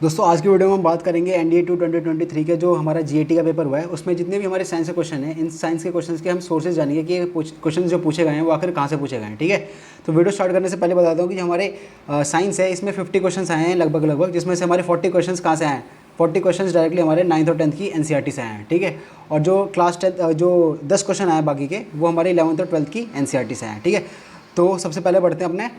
दोस्तों आज की वीडियो में हम बात करेंगे एनडीए 2 2023 के जो हमारा जीएटी का पेपर हुआ है उसमें जितने भी हमारे साइंस के क्वेश्चन हैं, इन साइंस के क्वेश्चंस के हम सोर्सेज जानेंगे कि ये क्वेश्चन जो पूछे गए हैं वो आखिर कहाँ से पूछे गए हैं। ठीक है, तो वीडियो स्टार्ट करने से पहले बताता हूँ कि जो हमारे साइंस है इसमें 50 क्वेश्चन आए हैं लगभग, जिसमें से हमारे 40 क्वेश्चन कहाँ से आए हैं। 40 क्वेश्चन डायरेक्टली हमारे 9th और 10th की एनसीईआरटी से आए हैं। ठीक है, और जो क्लास 10 जो 10 क्वेश्चन आए बाकी के वो हमारे 11th और 12th की एनसीईआरटी से आए हैं। ठीक है, तो सबसे पहले बढ़ते हैं अपने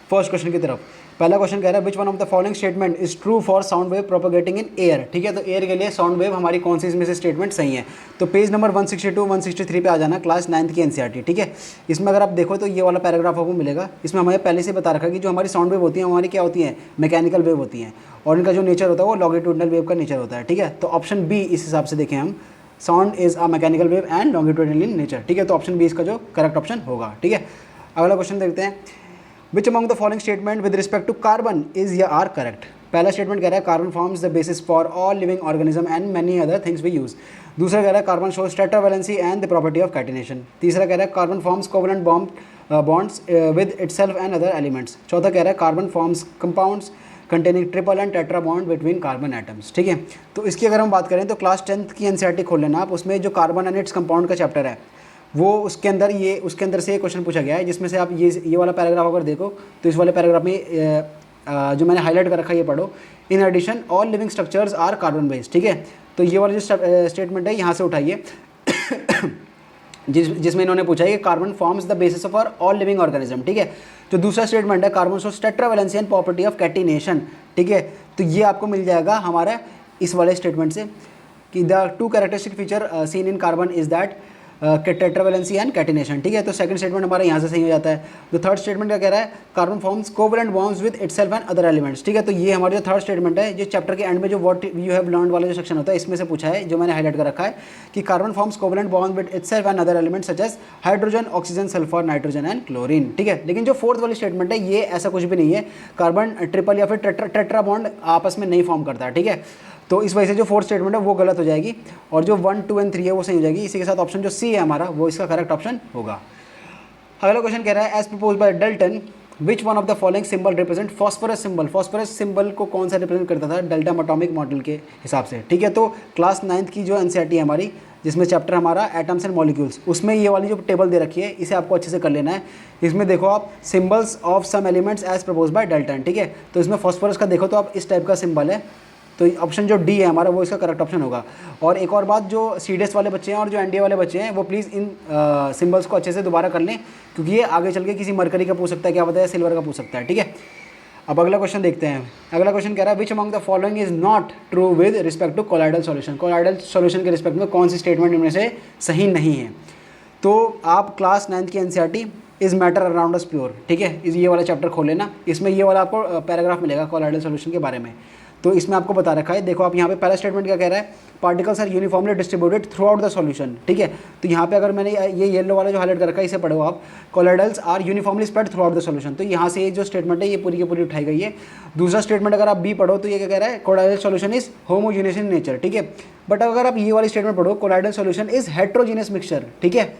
फर्स्ट क्वेश्चन की तरफ। पहला क्वेश्चन कह रहा है which one of the following statement is true for sound wave propagating in air. ठीक है, तो एयर के लिए साउंड वेव हमारी कौन सी इसमें से स्टेटमेंट सही है। तो पेज नंबर 162 163 पे आ जाना, क्लास 9th की एनसीईआरटी। ठीक है, इसमें अगर आप देखो तो ये वाला पैराग्राफ आपको मिलेगा। इसमें हमें पहले से बता रखा है कि जो हमारी साउंड वेव होती है हमारी क्या होती है, मैकेनिकल वेव होती हैं, और इनका जो नेचर होता है वो लॉन्गिट्यूडनल वेव का नेचर होता है। ठीक है, तो ऑप्शन बी इस हिसाब से देखें हम, sound is a mechanical wave and longitudinal in nature. ठीक है, तो ऑप्शन बी इसका जो करेक्ट ऑप्शन होगा। ठीक है, अगला क्वेश्चन देखते हैं which among the following statement with respect to carbon is या आर करेक्ट। पहला स्टेटमेंट कह रहा है carbon forms the basis for all living organism and many other things we use. दूसरा कह रहा है carbon shows tetravalency and the property of catenation. तीसरा कह रहा है carbon forms covalent bonds with itself and other elements. चौथा कह रहा है carbon forms compounds containing triple and tetra bond between carbon atoms. ठीक है, तो इसकी अगर हम बात करें तो क्लास 10th की एनसीईआरटी खोल लेना आप, उसमें जो कार्बन एंड इट्स कंपाउंड का चैप्टर है वो उसके अंदर से एक क्वेश्चन पूछा गया है, जिसमें से आप ये वाला पैराग्राफ अगर देखो तो इस वाले पैराग्राफ में जो मैंने हाईलाइट कर रखा है ये पढ़ो। In addition all living structures are carbon based. ठीक है, तो ये वाला जो स्टेटमेंट है यहाँ से उठाइए जिसमें इन्होंने पूछा है कि carbon forms the basis of all living organism. ठीक है, तो दूसरा स्टेटमेंट है carbon shows tetravalency and property of catenation. ठीक है, तो ये आपको मिल जाएगा हमारा इस वाले स्टेटमेंट से कि the two characteristic feature seen in carbon is that tetravalency and catenation. ठीक है, तो सेकंड स्टेटमेंट हमारा यहाँ से सही हो जाता है। तो थर्ड स्टेटमेंट क्या कह रहा है, carbon forms covalent bonds with itself and other elements. ठीक है, तो ये हमारा जो थर्ड स्टेटमेंट है, जो चैप्टर के एंड में जो व्हाट यू हैव लर्नड वाला जो सेक्शन होता है इसमें से पूछा है, जो मैंने हाईलाइट कर रखा है कि carbon forms covalent bond with itself and other elements such as hydrogen, oxygen, sulphur, nitrogen and chlorine. ठीक है, लेकिन जो फोर्थ वाली स्टेटमेंट है ये ऐसा कुछ भी नहीं है, कार्बन ट्रिपल या फिर टेट्रा बॉन्ड आपस में नहीं फॉर्म करता है। ठीक है, तो इस वजह से जो फोर्थ स्टेटमेंट है वो गलत हो जाएगी और जो 1, 2 एंड 3 है वो सही हो जाएगी। इसी के साथ ऑप्शन जो सी है हमारा वो इसका करेक्ट ऑप्शन होगा। अगला क्वेश्चन कह रहा है as propose by Dalton which one of the following symbol represent phosphorus symbol. Phosphorus symbol को कौन सा रिप्रेजेंट करता था डाल्टन एटॉमिक मॉडल के हिसाब से। ठीक है, तो क्लास 9th की जो एनसीईआरटी है हमारी, जिसमें चैप्टर हमारा एटम्स एंड मॉलिक्यूल्स, उसमें ये वाली जो टेबल दे रखी है इसे आपको अच्छे से कर लेना है। इसमें देखो आप symbols of some elements as propose by Dalton. ठीक है, तो इसमें फॉस्फोरस का देखो तो आप इस टाइप का सिंबल है, तो ऑप्शन जो डी है हमारा वो इसका करेक्ट ऑप्शन होगा। और एक और बात, जो सीडीएस वाले बच्चे हैं और जो एनडीए वाले बच्चे हैं वो प्लीज़ इन सिंबल्स को अच्छे से दोबारा कर लें, क्योंकि ये आगे चल के किसी मरकरी का पूछ सकता है, क्या पता है सिल्वर का पूछ सकता है। ठीक है, अब अगला क्वेश्चन देखते हैं। अगला क्वेश्चन कह रहा है which among the following is not true with respect to colloidal solution. Colloidal solution के रिस्पेक्ट में कौन सी स्टेटमेंट इनमें से सही नहीं है। तो आप क्लास 9th की NCERT is matter around us pure, ठीक है, ये वाला चैप्टर खोल लेना। इसमें ये वाला आपको पैराग्राफ मिलेगा कोलाइडल सॉल्यूशन के बारे में। तो इसमें आपको बता रखा है, देखो आप यहाँ पे पहला स्टेटमेंट क्या कह रहा है, particles are uniformly distributed throughout the solution. ठीक है, तो यहाँ पे अगर मैंने ये येलो वाला जो हाईलाइट कर रखा है इसे पढ़ो आप, colloids are uniformly spread throughout the solution. तो यहाँ से ये जो स्टेटमेंट है ये पूरी की पूरी उठाई गई है। दूसरा स्टेटमेंट अगर आप बी पढ़ो तो ये क्या कह रहा है, colloidal solution is homogeneous in nature. ठीक है, बट अगर आप ये वाली स्टेटमेंट पढ़ो, colloidal solution is heterogeneous mixture. ठीक है,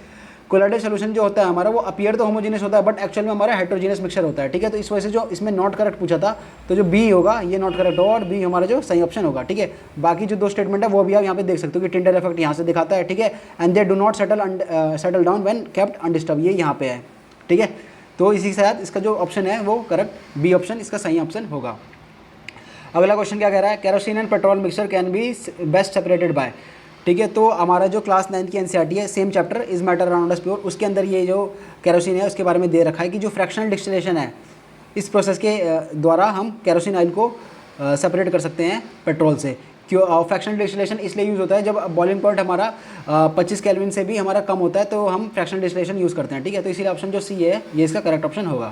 कोलाइडल सॉल्यूशन जो होता है हमारा वो अपीयर तो होमोजेनियस होता है बट एक्चुअल में हमारा हेट्रोजेनियस मिक्सचर होता है। ठीक है, तो इस वजह से जो इसमें नॉट करेक्ट पूछा था तो जो बी होगा ये नॉट करेक्ट होगा और बी हमारा जो सही ऑप्शन होगा। ठीक है, बाकी जो दो स्टेटमेंट है वो भी आप यहाँ पे देख सकते हो कि टिंडल इफेक्ट यहाँ से दिखाता है। ठीक है, and they do not settle down when kept undisturb, ये यहाँ पे है। ठीक है, तो इसी के साथ इसका जो ऑप्शन है वो करेक्ट बी ऑप्शन इसका सही ऑप्शन होगा। अगला क्वेश्चन क्या कह रहा है, kerosene and petrol mixture can be best separated by. ठीक है, तो हमारा जो क्लास 9th की एनसीईआरटी है same chapter is matter around us pure, उसके अंदर ये जो केरोसिन है उसके बारे में दे रखा है कि जो फ्रैक्शनल डिस्टिलेशन है इस प्रोसेस के द्वारा हम केरोसिन ऑयल को सेपरेट कर सकते हैं पेट्रोल से। क्यों फ्रैक्शनल डिस्टिलेशन इसलिए यूज़ होता है जब बॉइलिंग पॉइंट हमारा 25 केल्विन से भी हमारा कम होता है तो हम फ्रैक्शनल डिस्टिलेशन यूज़ करते हैं। ठीक है, तो इसीलिए ऑप्शन जो सी है ये इसका करेक्ट ऑप्शन होगा।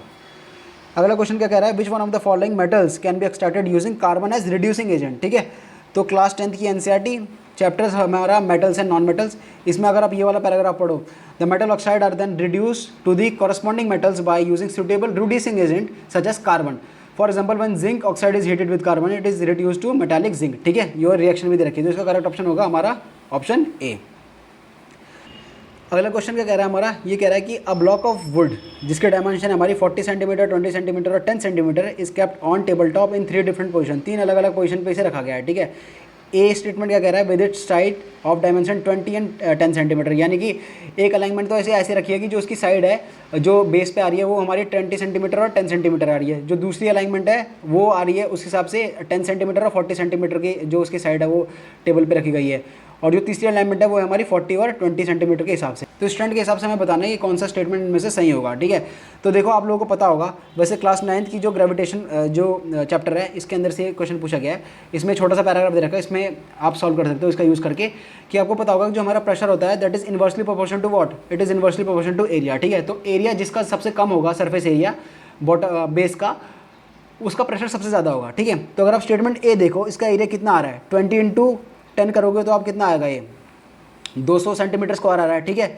अगला क्वेश्चन क्या कह रहा है, which one of the following metals can be extracted using carbon as reducing agent. ठीक है, तो क्लास 10th की एनसीईआरटी चैप्टर्स हमारा मेटल्स एंड नॉन मेटल्स, इसमें अगर आप ये वाला पैराग्राफ पढ़ो, the metal oxide are then reduce to the corresponding metals by using suitable reducing agent such as carbon. For example when zinc oxide is heated with carbon it is reduce to metallic zinc. ठीक है, ये reaction भी दे रखी है, तो इसका correct option होगा हमारा ऑप्शन ए। अगला क्वेश्चन क्या कह रहा है हमारा, ये कह रहा है कि अ ब्लॉक ऑफ वुड जिसके डायमेंशन हमारी 40 सेंटीमीटर, 20 सेंटीमीटर और 10 centimetre is kept on table top in 3 different position, 3 अलग अलग पोजीशन पे इसे रखा गया है, ठीक है। ए स्टेटमेंट क्या कह रहा है, with its side of dimension 20 and 10 centimetre, यानी कि एक अलाइनमेंट तो ऐसे रखी है कि जो उसकी साइड है जो बेस पे आ रही है वो हमारी 20 सेंटीमीटर और 10 सेंटीमीटर आ रही है, जो दूसरी अलाइनमेंट है वो आ रही है उस हिसाब से 10 सेंटीमीटर और 40 सेंटीमीटर की जो उसकी साइड है वो टेबल पे रखी गई है, और जो तीसरी अलाइनमेंट है वो है हमारी 40 और 20 सेंटीमीटर के हिसाब से। तो स्टूडेंट के हिसाब से हमें बताना है कि कौन सा स्टेटमेंट में से सही होगा, ठीक है। तो देखो आप लोगों को पता होगा वैसे क्लास 9th की जो ग्रेविटेशन जो चैप्टर है इसके अंदर से क्वेश्चन पूछा गया है, इसमें छोटा सा पैराग्राफ दे रखा है, इसमें आप सॉल्व कर सकते हो इसका यूज़ करके, कि आपको पता होगा कि जो हमारा प्रेशर होता है that is inversely proportion to what, it is inversely proportion to area, ठीक है। तो एरिया जिसका सबसे कम होगा सरफेस एरिया बेस का, उसका प्रेशर सबसे ज़्यादा होगा, ठीक है। तो अगर आप स्टेटमेंट ए देखो इसका एरिया कितना आ रहा है 20 इंटू 10 करोगे तो आप कितना आएगा, ये 200 सेंटीमीटर स्क्वायर आ रहा है, ठीक है।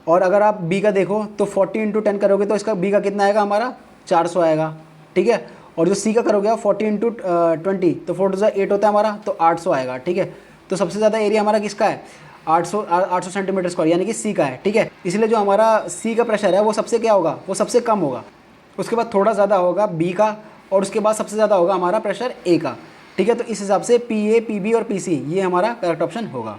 और अगर आप बी का देखो तो 40 इंटू 10 करोगे तो इसका बी का कितना आएगा हमारा 400 आएगा, ठीक है। और जो सी का करोगे आप 40 इंटू 20 तो 4 टू 8 होता है हमारा, तो 800 आएगा, ठीक है। तो सबसे ज़्यादा एरिया हमारा किसका है 800 सेंटीमीटर स्क्वायर, यानी कि सी का है, ठीक है। इसलिए जो हमारा सी का प्रेशर है वो सबसे क्या होगा, वो सबसे कम होगा, उसके बाद थोड़ा ज़्यादा होगा बी का, और उसके बाद सबसे ज़्यादा होगा हमारा प्रेशर ए का, ठीक है। तो इस हिसाब से पी ए, पी बी और पी सी ये हमारा करेक्ट ऑप्शन होगा।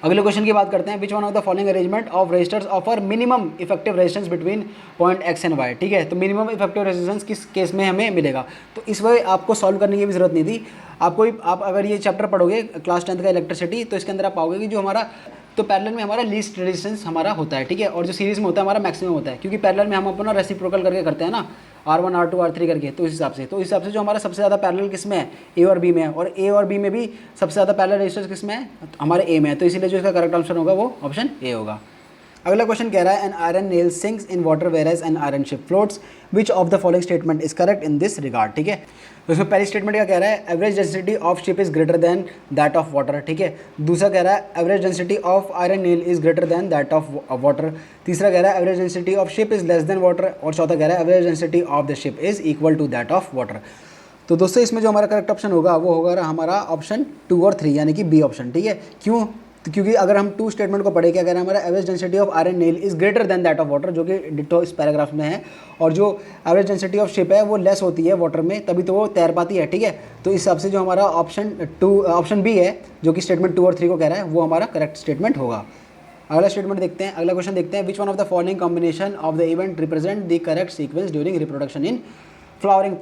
अगले क्वेश्चन की बात करते हैं, which one of the following arrangement of resistors offer minimum effective resistance between point X and Y, ठीक है। तो मिनिमम इफेक्टिव रेजिस्टेंस किस केस में हमें मिलेगा, तो इस वजह आपको सॉल्व करने की भी जरूरत नहीं थी, आप अगर ये चैप्टर पढ़ोगे क्लास 10th का इलेक्ट्रिसिटी तो इसके अंदर आप पाओगे कि जो हमारा तो पैरेलल में हमारा लीस्ट रेजिस्टेंस हमारा होता है, ठीक है, और जो सीरीज में होता है हमारा मैक्सिमम होता है, क्योंकि पैरेलल में हम अपना रेसिप्रोकल करके करते हैं ना, R1 R2 R3 करके, तो इस हिसाब से जो हमारा सबसे ज़्यादा पैरेलल किस में है ए और बी में है, और ए और बी में भी सबसे ज़्यादा पैरेलल रेजिस्टेंस किस में है हमारे ए में है, तो इसीलिए जो इसका करेक्ट आंसर होगा वो ऑप्शन ए होगा। अगला क्वेश्चन कह रहा है an iron nail sinks in water whereas an iron ship floats, which of the following statement is correct in this regard, ठीक है। तो इसमें पहली स्टेटमेंट क्या कह रहा है, average density of ship is greater than that of water, ठीक है। दूसरा कह रहा है average density of iron nail is greater than that of water. तीसरा कह रहा है average density of ship is less than water, और चौथा कह रहा है average density of the ship is equal to that of water. तो दोस्तों इसमें जो हमारा करेक्ट ऑप्शन होगा वो होगा हमारा ऑप्शन 2 और 3, यानी कि बी ऑप्शन, ठीक है। क्यों, तो क्योंकि अगर हम 2 स्टेटमेंट को पढ़े क्या कह रहे हैं, हमारा average density of iron nail is greater than that of water, जो कि डिटो इस पैराग्राफ में है, और जो एवरेज डेंसिटी ऑफ शिप है वो लेस होती है वाटर में, तभी तो वो तैर पाती है, ठीक है। तो इस हिसाब से जो हमारा ऑप्शन बी है जो कि स्टेटमेंट 2 और 3 को कह रहा है वो हमारा करेक्ट स्टेटमेंट होगा। अगला स्टेटमेंट देखते हैं, अगला क्वेश्चन देखते हैं, which one of the following combination of the event represent the correct sequence during reproduction in flowering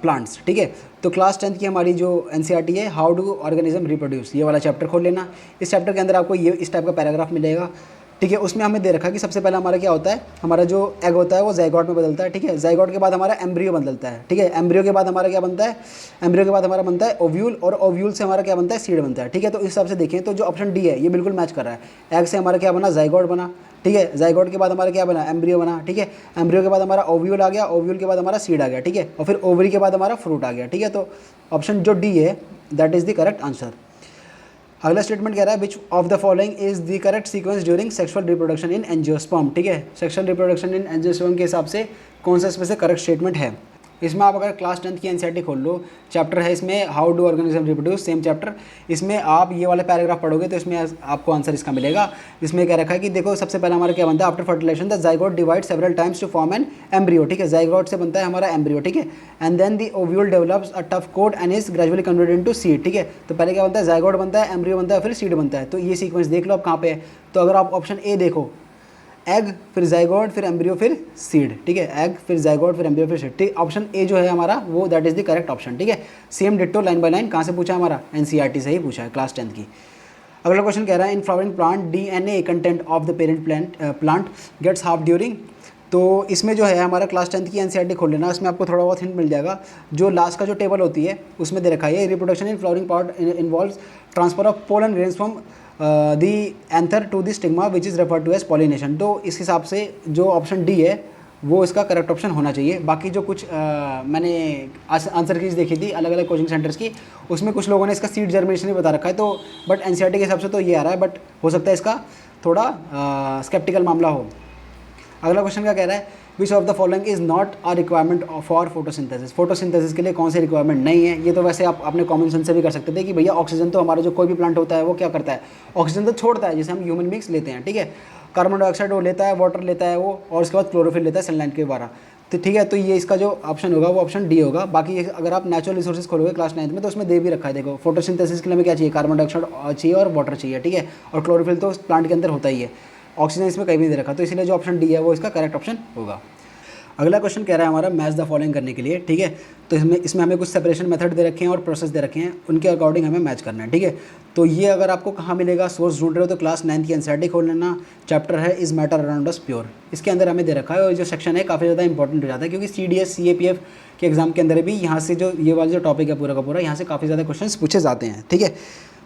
plants, ठीक है। तो क्लास 10th की हमारी जो एनसीईआरटी है, हाउ डू ऑर्गेनिज्म रिप्रोड्यूस, ये वाला चैप्टर खोल लेना। इस चैप्टर के अंदर आपको ये इस टाइप का पैराग्राफ मिलेगा, ठीक है। उसमें हमें दे रखा है कि सबसे पहले हमारा क्या होता है, हमारा जो एग होता है वो जाइगोट में बदलता है, ठीक है। जाइगोट के बाद हमारा एम्ब्रियो बदलता है, ठीक है। एम्ब्रियो के बाद हमारा क्या बनता है, एम्ब्रियो के बाद हमारा बनता है ओव्यूल, और ओव्यूल से हमारा क्या बनता है, सीड बनता है, ठीक है। तो इस हिसाब से देखें तो जो ऑप्शन डी है ये बिल्कुल मैच कर रहा है, एग से हमारा क्या बना, जाइगोट बना, ठीक है। जाइगोट के बाद हमारा क्या बना, एम्ब्रियो बना, ठीक है। एम्ब्रियो के बाद हमारा ओव्यूल आ गया, ओव्यूल के बाद हमारा सीड आ गया, ठीक है, और फिर ओवरी के बाद हमारा फ्रूट आ गया, ठीक है। तो ऑप्शन जो डी है that is the correct answer. अगला स्टेटमेंट कह रहा है which of the following is the correct sequence during sexual reproduction in angiosperm, ठीक है। सेक्सुअल रिप्रोडक्शन इन एंजियोस्पर्म के हिसाब से कौन सा इसमें से करेक्ट स्टेटमेंट है। इसमें आप अगर क्लास 10th की एनसीईआरटी खोल लो, चैप्टर है इसमें how do organism reproduce, same chapter, इसमें आप ये वाले पैराग्राफ पढ़ोगे तो इसमें आपको आंसर इसका मिलेगा। इसमें क्या रखा है कि देखो सबसे पहले हमारा क्या बनता है, after fertilization the zygote divide several times to form an embryo, ठीक है। जाइगोट से बनता है हमारा एम्ब्रियो, ठीक है, and then the ovule develops a tough coat and is gradually converted into seed, ठीक है। तो पहले क्या बनता है, जाइगोट बनता है, एम्ब्रियो बनता है, फिर सीड बनता है। तो ये सीक्वेंस देख लो आप कहाँ पे है। तो अगर आप ऑप्शन ए देखो, एग फिर जाइगोट फिर एम्ब्रियो फिर सीड, ठीक है। एग फिर जाइगोट फिर एम्ब्रियो फिर सीड, ठीक। ऑप्शन ए जो है हमारा वो that is the correct option, ठीक है। Same ditto line by line कहाँ से पूछा है हमारा, एनसीईआरटी से ही पूछा है क्लास 10th की। अगला क्वेश्चन कह रहा है in flowering plant DNA content of the parent plant gets half during. तो इसमें जो है हमारा क्लास 10th की एनसीईआरटी खोल लेना, इसमें आपको थोड़ा बहुत हिंट मिल जाएगा। जो लास्ट का जो टेबल होती है उसमें दे रखा है reproduction in flowering part involves transfer of pollen grains from the anther to the stigma which is refer to as pollination. तो इस हिसाब से जो ऑप्शन डी है वो इसका करेक्ट ऑप्शन होना चाहिए। बाकी जो कुछ मैंने आंसर कीज देखी थी अलग अलग कोचिंग सेंटर्स की, उसमें कुछ लोगों ने इसका सीड जर्मिनेशन ही बता रखा है, तो बट एनसीईआरटी के हिसाब से तो ये आ रहा है, बट हो सकता है इसका थोड़ा स्केप्टिकल मामला हो। अगला क्वेश्चन क्या कह रहा है, which of the following is not a requirement for photosynthesis, photosynthesis के लिए कौन सी रिक्वायरमेंट नहीं है। ये तो वैसे आप अपने कॉमन सेंस से भी कर सकते थे कि भैया ऑक्सीजन तो हमारा जो कोई भी प्लांट होता है वो क्या करता है, ऑक्सीजन तो छोड़ता है, जैसे हम ह्यूमन बींग्स लेते हैं, ठीक है। कार्बन डाइऑक्साइड वो लेता है, वाटर लेता है वो, और उसके बाद क्लोरोफिल लेता है सनलाइट के द्वारा। तो ठीक है, तो ये इसका जो ऑप्शन होगा वो ऑप्शन डी होगा। बाकी अगर आप नेचुरल रिसोर्सेज खोलोगे क्लास 9 में तो उसमें दे भी रखा है, देखो फोटोसिंथेसिस के लिए हमें क्या चाहिए, कार्बन डाइऑक्साइड चाहिए और वाटर चाहिए, ठीक है। और क्लोरोफिल तो प्लांट के अंदर होता ही है, ऑक्सीजन इसमें कहीं भी नहीं दे रखा, तो इसलिए जो ऑप्शन डी है वो इसका करेक्ट ऑप्शन होगा। अगला क्वेश्चन कह रहा है हमारा मैच द फॉलोइंग करने के लिए, ठीक है। तो इसमें हमें कुछ सेपरेशन मेथड दे रखे हैं और प्रोसेस दे रखे हैं, उनके अकॉर्डिंग हमें मैच करना है, ठीक है। तो ये अगर आपको कहाँ मिलेगा, सोर्स ढूंढ रहे हो तो क्लास 9 की एनसीईआरटी खोल लेना, चैप्टर है is matter around us pure, इसके अंदर हमें दे रखा है। और जो सेक्शन है काफ़ी ज़्यादा इंपॉर्टेंट हो जाता है, क्योंकि CDS CAPF के एग्जाम के अंदर भी यहाँ से जो ये वाला जो टॉपिक है पूरा का पूरा, यहाँ से काफ़ी ज़्यादा क्वेश्चन पूछे जाते हैं, ठीक है।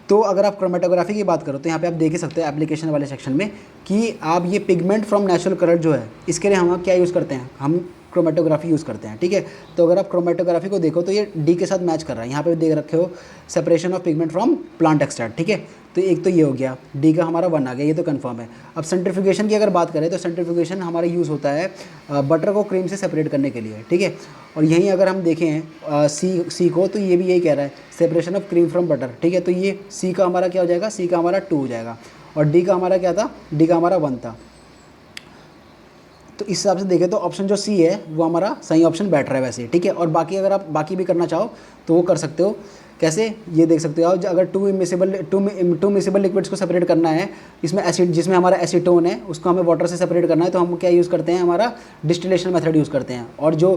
तो अगर आप क्रोमेटोग्राफी की बात करो तो यहाँ पे आप देख ही सकते हो एप्लीकेशन वाले सेक्शन में कि आप ये पिगमेंट फ्रॉम नेचुरल कलर जो है, इसके लिए हम क्या यूज़ करते हैं, हम क्रोमेटोग्राफी यूज़ करते हैं, ठीक है। तो अगर आप क्रोमेटोग्राफी को देखो तो ये डी के साथ मैच कर रहा है, यहाँ पे देख रखे हो separation of pigment from plant extract, ठीक है। तो एक तो ये हो गया, डी का हमारा 1 आ गया, ये तो कंफर्म है। अब सेंट्रीफ्यूगेशन की अगर बात करें तो सेंट्रीफ्यूगेशन हमारा यूज़ होता है बटर को क्रीम से सेपरेट करने के लिए, ठीक है। और यहीं अगर हम देखें सी को, तो ये भी यही कह रहा है separation of cream from butter, ठीक है। तो ये सी का हमारा क्या हो जाएगा, सी का हमारा 2 हो जाएगा, और डी का हमारा क्या था, डी का हमारा 1 था। तो इस हिसाब से देखें तो ऑप्शन जो सी है वो हमारा सही ऑप्शन बैठ रहा है वैसे, ठीक है। और बाकी अगर आप बाकी भी करना चाहो तो वो कर सकते हो, कैसे, ये देख सकते हो आप, अगर टू मिसिबल लिक्विड्स को सेपरेट करना है, इसमें एसिड, जिसमें हमारा एसीटोन है उसको हमें वाटर से सेपरेट करना है, तो हम क्या यूज़ करते हैं, हमारा डिस्टिलेशन मेथड यूज़ करते हैं। और जो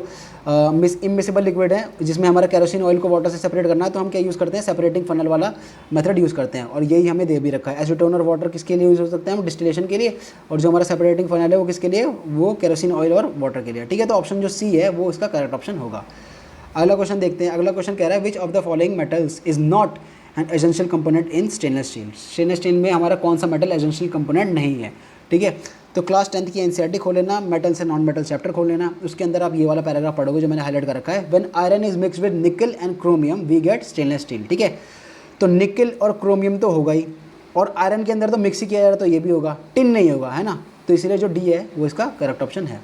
इमिसिबल लिक्विड है जिसमें हमारा केरोसिन ऑयल को वाटर से सेपरेट करना है, तो हम क्या यूज़ करते हैं, सेपरेटिंग फनल वाला मेथड यूज़ करते हैं। और यही हमें दे भी रखा है, एसीटोन और वाटर किसके लिए यूज़ हो सकते हैं, हम डिस्टिलेशन के लिए, और जो हमारा सेपरेटिंग फनल है वो किसके लिए, वो केरोसिन ऑयल और वाटर के लिए, ठीक है। तो ऑप्शन जो सी है वो इसका करेक्ट ऑप्शन होगा। अगला क्वेश्चन देखते हैं। अगला क्वेश्चन कह रहा है which of the following metals is not an essential component in stainless steel, stainless steel में हमारा कौन सा मेटल एसेंशियल कंपोनेंट नहीं है, ठीक है। तो क्लास 10 की एनसीईआरटी खोल लेना, मेटल से नॉन मेटल चैप्टर खोल लेना, उसके अंदर आप ये वाला पैराग्राफ पढ़ोगे जो मैंने हाईलाइट कर रखा है, when iron is mix with nickel and chromium we get stainless steel, ठीक है। तो निकल और क्रोमियम तो होगा ही, और आयरन के अंदर तो मिक्स ही किया जा रहा है, तो ये भी होगा, टिन नहीं होगा, है ना। तो इसलिए जो डी है वो इसका करेक्ट ऑप्शन है।